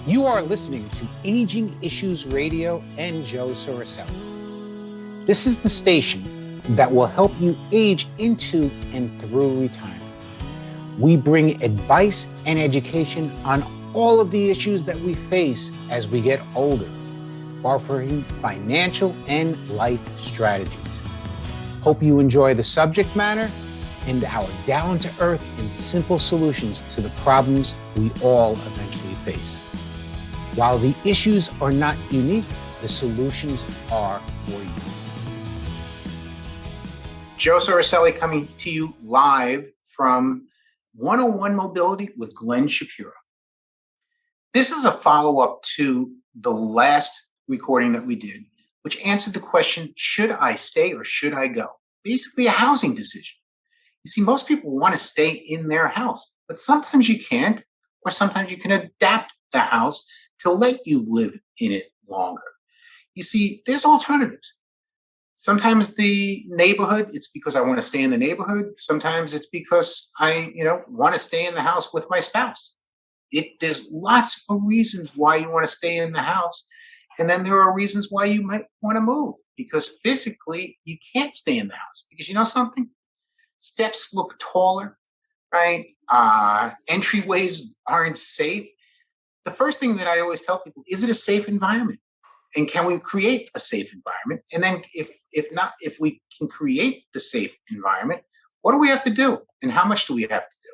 You are listening to Aging Issues Radio and Joe Soricelli. This is the station that will help you age into and through retirement. We bring advice and education on all of the issues that we face as we get older, offering financial and life strategies. Hope you enjoy the subject matter and our down-to-earth and simple solutions to the problems we all eventually face. While the issues are not unique, the solutions are for you. Joe Soricelli coming to you live from 101 Mobility with Glenn Shapiro. This is a follow-up to the last recording that we did, which answered the question, should I stay or should I go? Basically a housing decision. You see, most people want to stay in their house, but sometimes you can't, or sometimes you can adapt the house to let you live in it longer. You see, there's alternatives. Sometimes the neighborhood, it's because I want to stay in the neighborhood. Sometimes it's because I, want to stay in the house with my spouse. There's lots of reasons why you want to stay in the house. And then there are reasons why you might want to move, because physically you can't stay in the house. Because you know something? Steps look taller, right? Entryways aren't safe. The first thing that I always tell people, is it a safe environment? And can we create a safe environment? And then if we can create the safe environment, what do we have to do? And how much do we have to do?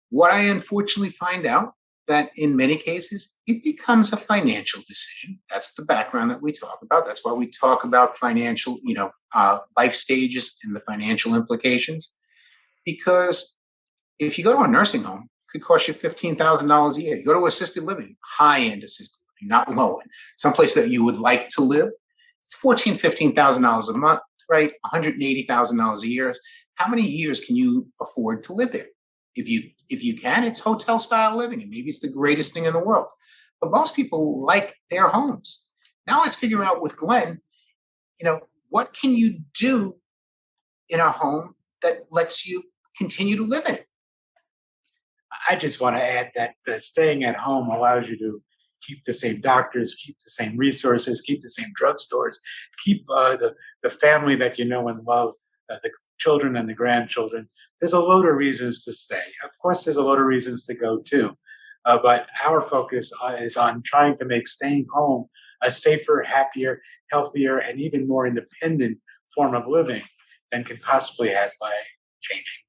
What I unfortunately find out that in many cases, it becomes a financial decision. That's the background that we talk about. That's why we talk about financial, life stages and the financial implications. Because if you go to a nursing home, could cost you $15,000 a year. You go to assisted living, high-end assisted living, not low-end, someplace that you would like to live. It's $14,000, $15,000 a month, right? $180,000 a year. How many years can you afford to live there? If you can, it's hotel-style living, and maybe it's the greatest thing in the world. But most people like their homes. Now let's figure out with Glenn, what can you do in a home that lets you continue to live in it? I just want to add that staying at home allows you to keep the same doctors, keep the same resources, keep the same drugstores, keep the family that you know and love, the children and the grandchildren. There's a load of reasons to stay. Of course, there's a load of reasons to go too. But our focus is on trying to make staying home a safer, happier, healthier, and even more independent form of living than can possibly have by changing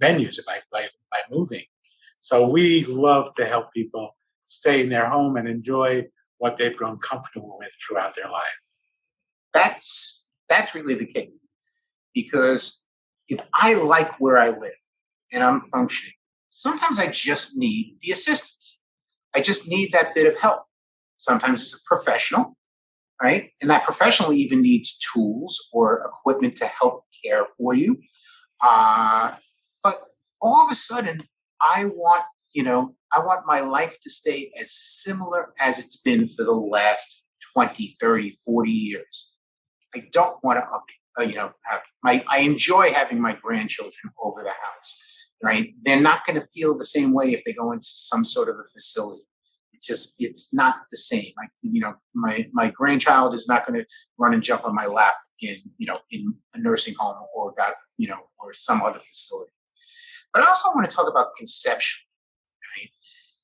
venues, by moving. So we love to help people stay in their home and enjoy what they've grown comfortable with throughout their life. That's really the key. Because if I like where I live and I'm functioning, sometimes I just need the assistance. I just need that bit of help. Sometimes it's a professional, right? And that professional even needs tools or equipment to help care for you. But all of a sudden, I want my life to stay as similar as it's been for the last 20, 30, 40 years. I don't want to I enjoy having my grandchildren over the house, right? They're not going to feel the same way if they go into some sort of a facility. It's not the same. My grandchild is not going to run and jump on my lap in a nursing home or some other facility. But I also want to talk about conception, right?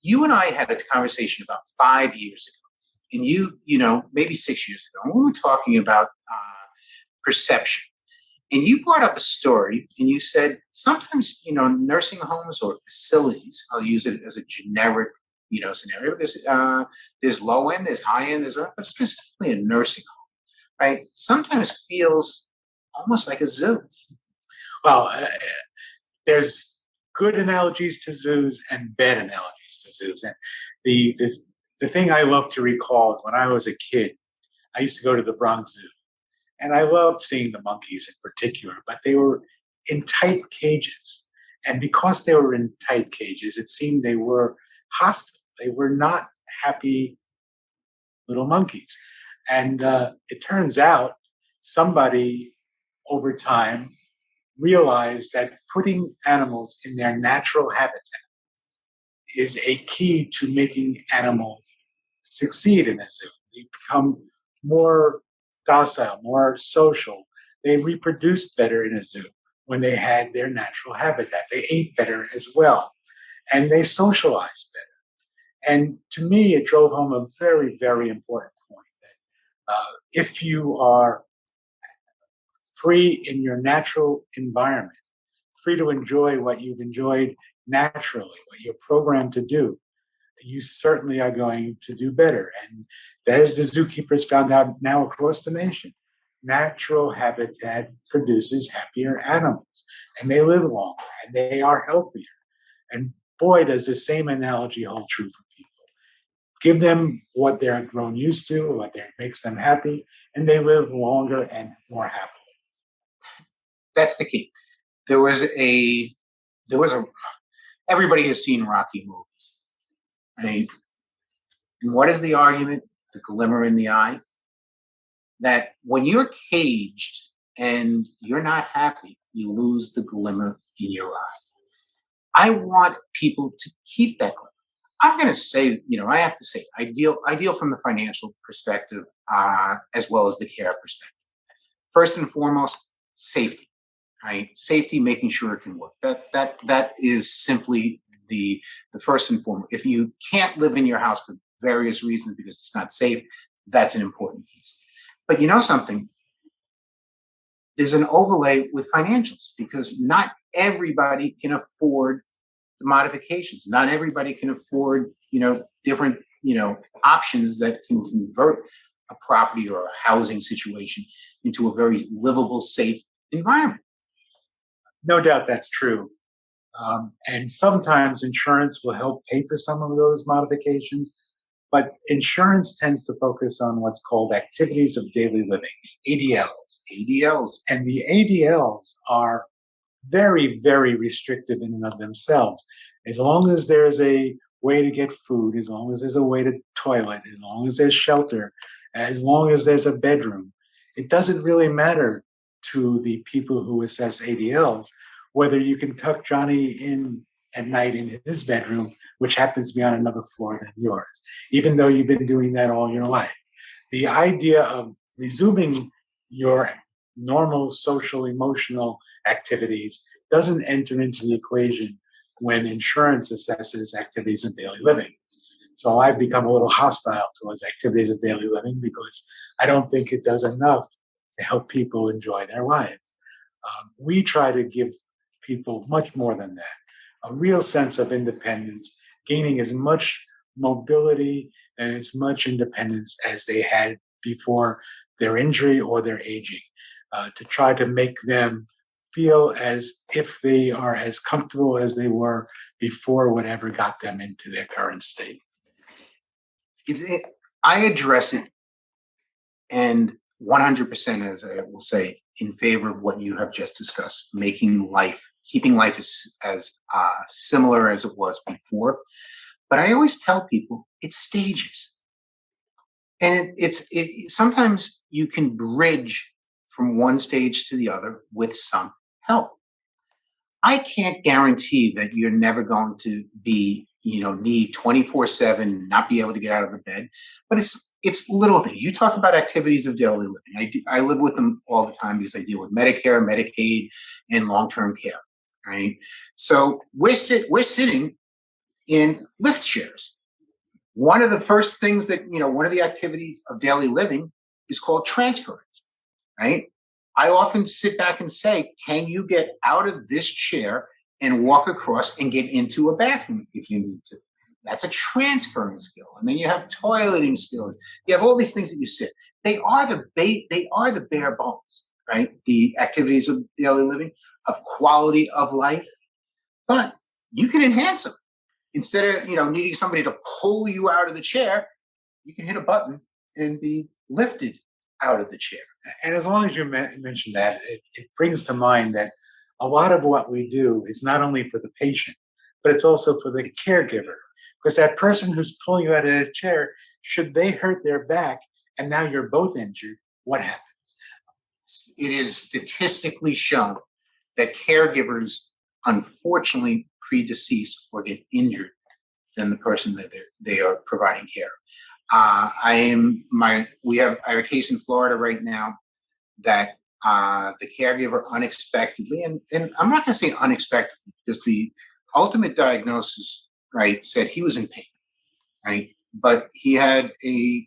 You and I had a conversation about 5 years ago, and maybe 6 years ago, and we were talking about perception. And you brought up a story, and you said sometimes, nursing homes or facilities, I'll use it as a generic, scenario, because there's low end, there's high end, but specifically a nursing home, right? Sometimes feels almost like a zoo. Well, there's good analogies to zoos and bad analogies to zoos. And the thing I love to recall is when I was a kid, I used to go to the Bronx Zoo. And I loved seeing the monkeys in particular, but they were in tight cages. And because they were in tight cages, it seemed they were hostile. They were not happy little monkeys. And it turns out somebody over time realized that putting animals in their natural habitat is a key to making animals succeed in a zoo. They become more docile, more social. They reproduced better in a zoo when they had their natural habitat. They ate better as well, and they socialized better. And to me, it drove home a very, very important point that if you are free in your natural environment, free to enjoy what you've enjoyed naturally, what you're programmed to do, you certainly are going to do better. And as the zookeepers found out now across the nation, natural habitat produces happier animals, and they live longer, and they are healthier. And boy, does the same analogy hold true for people. Give them what they're grown used to, what makes them happy, and they live longer and more happily. That's the key. There was a everybody has seen Rocky movies. Right? And what is the argument? The glimmer in the eye. That when you're caged and you're not happy, you lose the glimmer in your eye. I want people to keep that glimmer. I'm going to say, I have to say, I deal from the financial perspective as well as the care perspective. First and foremost, safety. Right? Safety, making sure it can work. That is simply the first and foremost. If you can't live in your house for various reasons because it's not safe, that's an important piece. But you know something? There's an overlay with financials because not everybody can afford the modifications. Not everybody can afford, different, options that can convert a property or a housing situation into a very livable, safe environment. No doubt that's true. And sometimes insurance will help pay for some of those modifications, but insurance tends to focus on what's called activities of daily living, ADLs. ADLs. And the ADLs are very, very restrictive in and of themselves. As long as there's a way to get food, as long as there's a way to toilet, as long as there's shelter, as long as there's a bedroom, it doesn't really matter to the people who assess ADLs whether you can tuck Johnny in at night in his bedroom, which happens to be on another floor than yours, even though you've been doing that all your life. The idea of resuming your normal social, emotional activities doesn't enter into the equation when insurance assesses activities of daily living. So I've become a little hostile towards activities of daily living because I don't think it does enough to help people enjoy their lives. We try to give people much more than that, a real sense of independence, gaining as much mobility and as much independence as they had before their injury or their aging, to try to make them feel as if they are as comfortable as they were before whatever got them into their current state. I address it, and 100%, as I will say, in favor of what you have just discussed, keeping life as similar as it was before. But I always tell people it's stages, and sometimes you can bridge from one stage to the other with some help. I can't guarantee that you're never going to be, need 24/7, not be able to get out of the bed, but it's little things. You talk about activities of daily living. I live with them all the time because I deal with Medicare, Medicaid, and long-term care. Right. So we're sitting in lift chairs. One of the first things that, one of the activities of daily living is called transference. Right. I often sit back and say, can you get out of this chair and walk across and get into a bathroom if you need to? That's a transferring skill. And then you have toileting skills. You have all these things that you sit. They are the bare bones, right? The activities of daily living, of quality of life. But you can enhance them. Instead of, needing somebody to pull you out of the chair, you can hit a button and be lifted out of the chair. And as long as you mention that, it brings to mind that a lot of what we do is not only for the patient, but it's also for the caregiver. Because that person who's pulling you out of the chair, should they hurt their back and now you're both injured, what happens? It is statistically shown that caregivers unfortunately predecease or get injured than the person that they are providing care. I have a case in Florida right now that the caregiver unexpectedly, and I'm not going to say unexpectedly because the ultimate diagnosis, right, said he was in pain, right, but he had a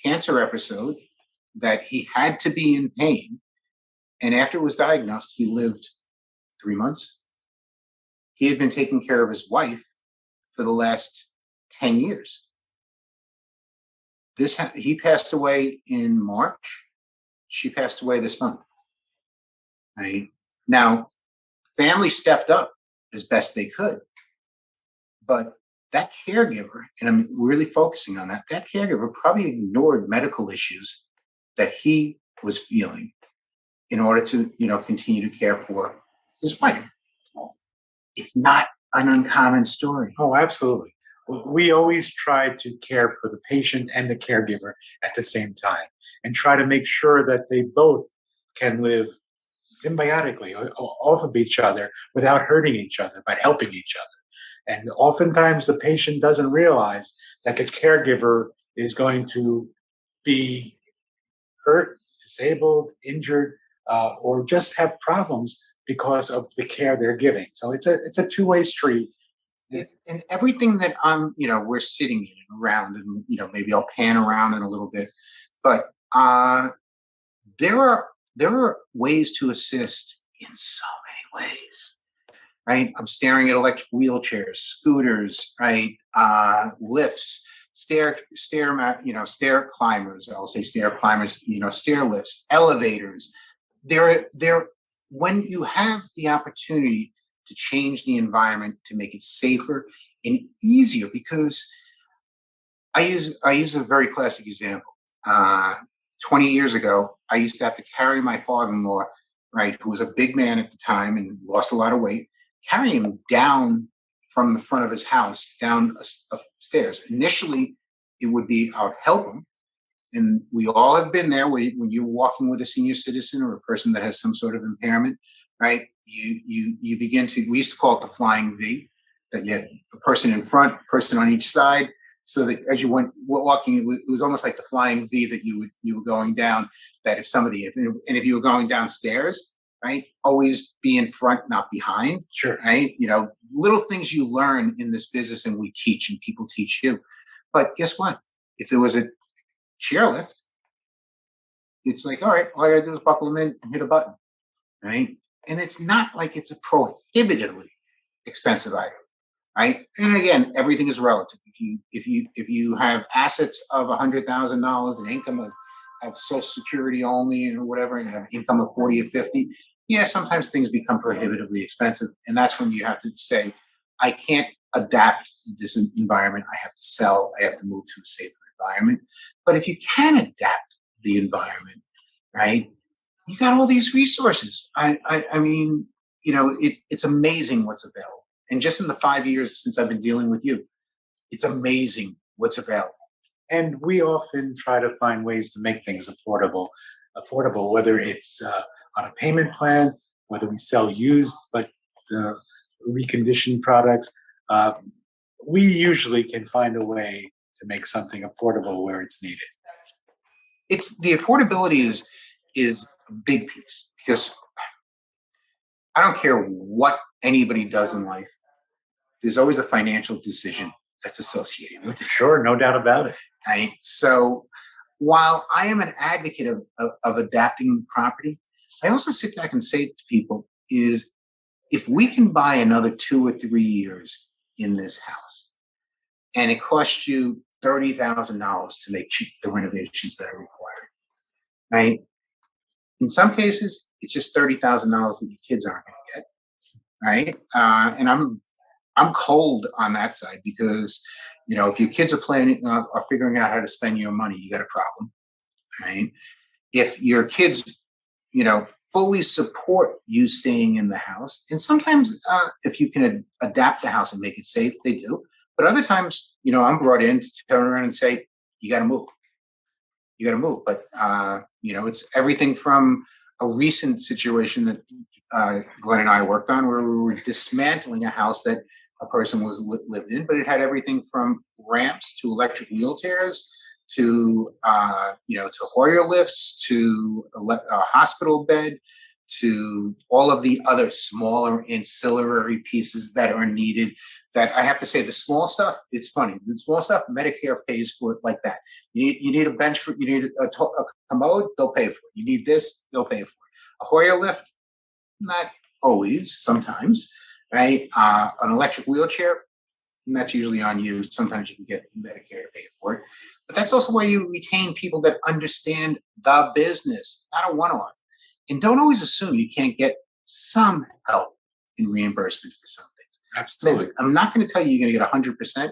cancer episode that he had to be in pain, and after it was diagnosed, he lived 3 months. He had been taking care of his wife for the last 10 years. He passed away in March. She passed away this month. Right? Now, family stepped up as best they could, but that caregiver, and I'm really focusing on that, that caregiver probably ignored medical issues that he was feeling in order to, continue to care for his wife. It's not an uncommon story. Oh, absolutely. We always try to care for the patient and the caregiver at the same time and try to make sure that they both can live symbiotically off of each other without hurting each other, but helping each other. And oftentimes the patient doesn't realize that the caregiver is going to be hurt, disabled, injured, or just have problems because of the care they're giving. So it's a two-way street. And everything that we're sitting in and around, and maybe I'll pan around in a little bit, but there are ways to assist in so many ways, right? I'm staring at electric wheelchairs, scooters, right? Lifts, stair climbers. I'll say stair climbers, stair lifts, elevators. When you have the opportunity to change the environment to make it safer and easier, because I use a very classic example. 20 years ago, I used to have to carry my father-in-law, right, who was a big man at the time and lost a lot of weight, carry him down from the front of his house, down stairs. Initially, it would be I would help him. And we all have been there when you're walking with a senior citizen or a person that has some sort of impairment, right? You begin to, we used to call it the flying V, that you had a person in front, person on each side, so that as you went walking, it was almost like the flying V that you were going down. That if you were going downstairs, right, always be in front, not behind. Sure. Right. Little things you learn in this business, and we teach, and people teach you. But guess what? If there was a chairlift, it's like, all right, all I gotta do is buckle them in and hit a button, right? And it's not like it's a prohibitively expensive item, right? And again, everything is relative. If you have assets of $100,000, an income of Social Security only, and whatever, and you have income of 40 or 50, yeah, sometimes things become prohibitively expensive, and that's when you have to say, I can't adapt this environment. I have to sell. I have to move to a safer environment. But if you can adapt the environment, right, you got all these resources. I mean, it's amazing what's available. And just in the 5 years since I've been dealing with you, it's amazing what's available. And we often try to find ways to make things affordable, whether it's on a payment plan, whether we sell used but reconditioned products. We usually can find a way to make something affordable where it's needed. It's the affordability is a big piece, because I don't care what anybody does in life, there's always a financial decision that's associated with it. Sure, no doubt about it. Right. So while I am an advocate of adapting property, I also sit back and say to people is, if we can buy another 2 or 3 years in this house, and it costs you $30,000 to make the renovations that are required, right? In some cases, it's just $30,000 that your kids aren't going to get, right? And I'm cold on that side, because if your kids are figuring out how to spend your money, you got a problem, right? If your kids, fully support you staying in the house, and sometimes if you can adapt the house and make it safe, they do. But other times, I'm brought in to turn around and say, you got to move. You got to move. But, it's everything from a recent situation that Glenn and I worked on, where we were dismantling a house that a person was lived in, but it had everything from ramps to electric wheelchairs to to Hoyer lifts to a hospital bed to all of the other smaller ancillary pieces that are needed. That I have to say, the small stuff, it's funny. The small stuff, Medicare pays for it like that. You need a bench for, you need a commode, they'll pay for it. You need this, they'll pay for it. A Hoyer lift, not always, sometimes, right? An electric wheelchair, and that's usually on you. Sometimes you can get Medicare to pay for it. But that's also why you retain people that understand the business, not a one-off. And don't always assume you can't get some help in reimbursement for some things. Absolutely. I'm not going to tell you you're going to get 100%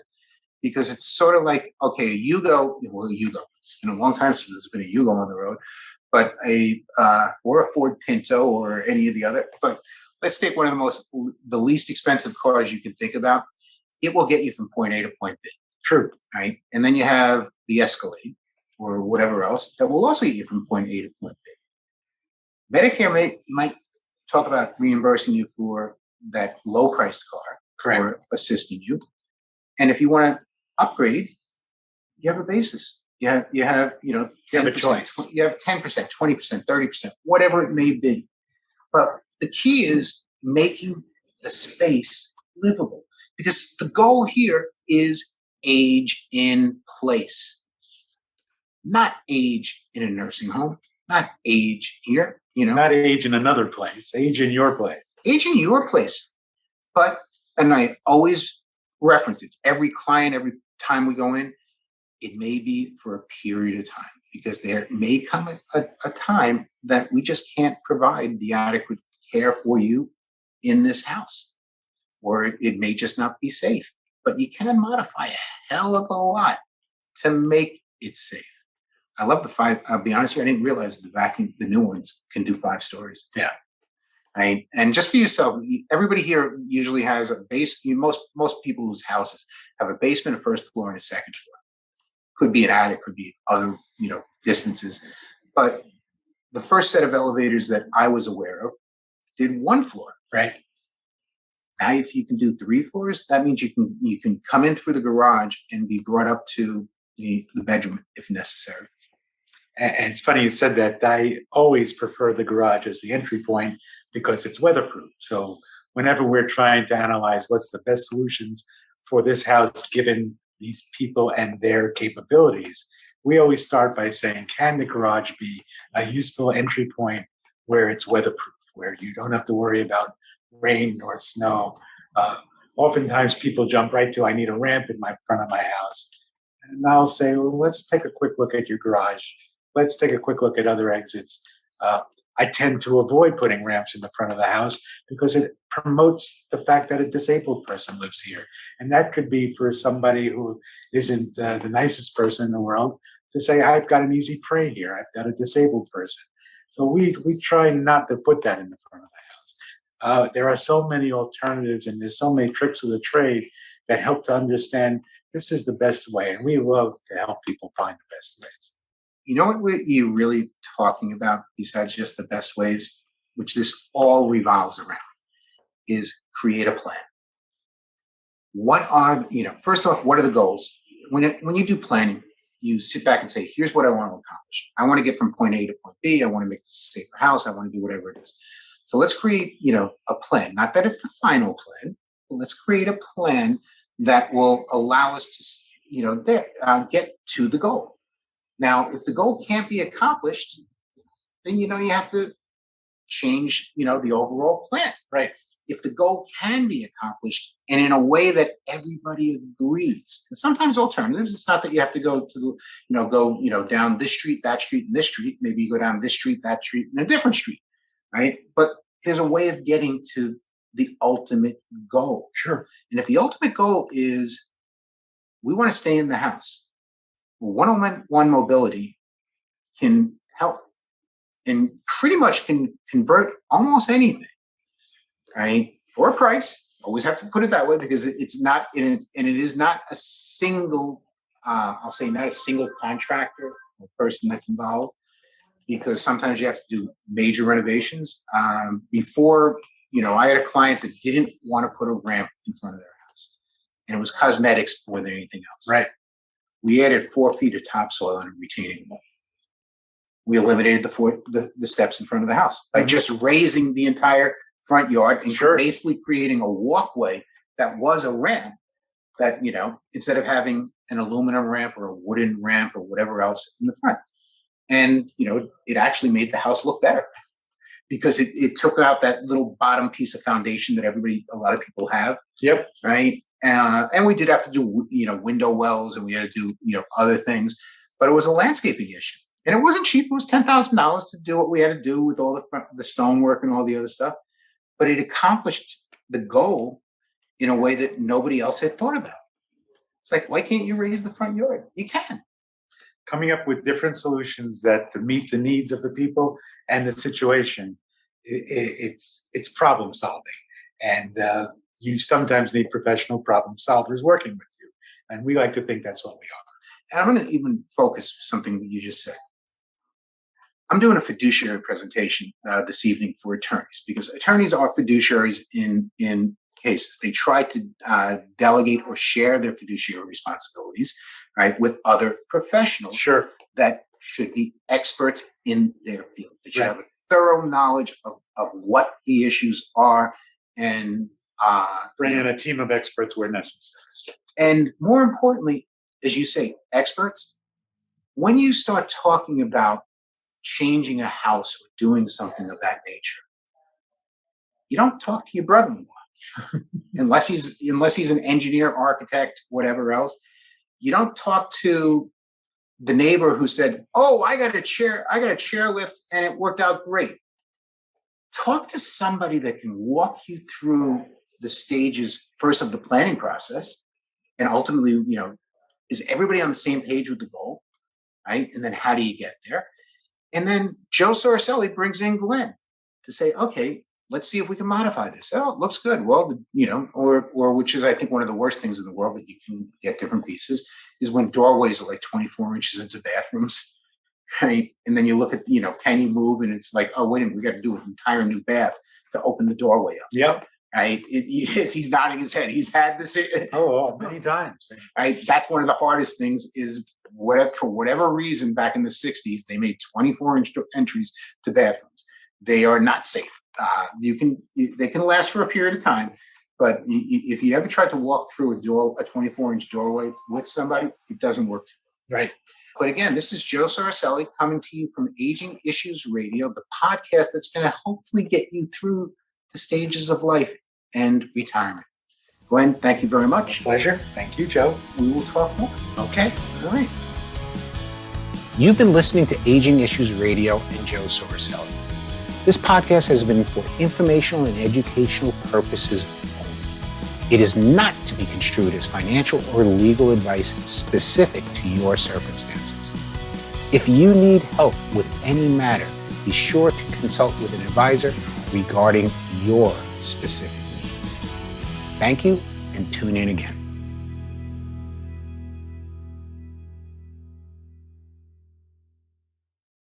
because it's sort of like, okay, it's been a long time since there's been a Yugo on the road, but or a Ford Pinto or any of the other, but let's take one of the least expensive cars you can think about. It will get you from point A to point B. True. Right. And then you have the Escalade or whatever else that will also get you from point A to point B. Medicare might talk about reimbursing you for that low priced car. Correct. Or assisting you. And if you want to upgrade, you have a basis. You have You have a choice. You have 10%, 20%, 30%, whatever it may be. But the key is making the space livable. Because the goal here is age in place, not age in a nursing home, not age here, Not age in another place, age in your place. Age in your place. And I always reference it. Every client, every time we go in, it may be for a period of time because there may come a time that we just can't provide the adequate care for you in this house. Or it may just not be safe. But you can modify a hell of a lot to make it safe. I love the 5. I'll be honest with you, I didn't realize the new ones can do 5 stories. Yeah. Right. And just for yourself, everybody here usually has a base. Most people whose houses have a basement, a first floor, and a second floor. Could be an attic, could be other, distances. But the first set of elevators that I was aware of did 1 floor. Right. Now, if you can do 3 floors, that means you can come in through the garage and be brought up to the bedroom if necessary. And it's funny you said that. I always prefer the garage as the entry point because it's weatherproof. So whenever we're trying to analyze what's the best solutions for this house given these people and their capabilities, we always start by saying, can the garage be a useful entry point where it's weatherproof, where you don't have to worry about rain or snow? Oftentimes people jump right to, I need a ramp in my front of my house. And I'll say, well, let's take a quick look at your garage. Let's take a quick look at other exits. I tend to avoid putting ramps in the front of the house because it promotes the fact that a disabled person lives here. And that could be for somebody who isn't the nicest person in the world to say, I've got an easy prey here. I've got a disabled person. So we try not to put that in the front of the house. There are so many alternatives and there's so many tricks of the trade that help to understand this is the best way. And we love to help people find the best ways. You know what you're really talking about besides just the best ways, which this all revolves around, is create a plan. First off, what are the goals? When you do planning, you sit back and say, here's what I want to accomplish. I want to get from point A to point B. I want to make this a safer house. I want to do whatever it is. So let's create, a plan. Not that it's the final plan, but let's create a plan that will allow us to, get to the goal. Now, if the goal can't be accomplished, then, you have to change, the overall plan. Right. If the goal can be accomplished and in a way that everybody agrees, and sometimes alternatives, it's not that you have to go to down this street, that street, and this street. Maybe you go down this street, that street, and a different street, right? But there's a way of getting to the ultimate goal. Sure. And if the ultimate goal is we want to stay in the house, well, one-on-one mobility can help and pretty much can convert almost anything, right? For a price. Always have to put it that way because it's not, and it is not a single, I'll say not a single contractor or person that's involved, because sometimes you have to do major renovations. Before, I had a client that didn't want to put a ramp in front of their house. and it was cosmetics more than anything else. Right. We added 4 feet of topsoil and a retaining wall. We eliminated the steps in front of the house by just raising the entire front yard and basically creating a walkway that was a ramp that, instead of having an aluminum ramp or a wooden ramp or whatever else in the front. And, it actually made the house look better because it took out that little bottom piece of foundation that a lot of people have. Yep. Right. And we did have to do, window wells, and we had to do, other things, but it was a landscaping issue. And it wasn't cheap. It was $10,000 to do what we had to do with all the stonework and all the other stuff. But it accomplished the goal in a way that nobody else had thought about. It's like, why can't you raise the front yard? You can. Coming up with different solutions that meet the needs of the people and the situation, it's problem solving. And you sometimes need professional problem solvers working with you. And we like to think that's what we are. And I'm going to even focus something that you just said. I'm doing a fiduciary presentation this evening for attorneys, because attorneys are fiduciaries in cases. They try to delegate or share their fiduciary responsibilities, right, with other professionals that should be experts in their field. They should have a thorough knowledge of what the issues are, and bring in a team of experts where necessary. And more importantly, as you say, experts, when you start talking about changing a house or doing something of that nature, you don't talk to your brother-in-law unless he's an engineer, architect, whatever else. You don't talk to the neighbor who said, "Oh, I got a chairlift and it worked out great." Talk to somebody that can walk you through the stages first of the planning process, and ultimately, is everybody on the same page with the goal, right? And then how do you get there? And then Joe Soricelli brings in Glenn to say, okay, let's see if we can modify this. Oh, it looks good. Well, or which is, I think, one of the worst things in the world that you can get different pieces, is when doorways are like 24 inches into bathrooms, right? And then you look at, can you move? And it's like, oh, wait a minute, we got to do an entire new bath to open the doorway up. Yep. Right? He's nodding his head. He's had this. Many times. Right? That's one of the hardest things is, for whatever reason, back in the 60s, they made 24-inch entries to bathrooms. They are not safe. They can last for a period of time, but if you ever tried to walk through a 24-inch doorway with somebody, it doesn't work. Right. But again, this is Joe Soricelli coming to you from Aging Issues Radio, the podcast that's going to hopefully get you through the stages of life and retirement. Glenn, thank you very much. Pleasure. Thank you, Joe. We will talk more. Okay. All right. You've been listening to Aging Issues Radio and Joe Soricelli. This podcast has been for informational and educational purposes only. It is not to be construed as financial or legal advice specific to your circumstances. If you need help with any matter, be sure to consult with an advisor regarding your specific needs. Thank you, and tune in again.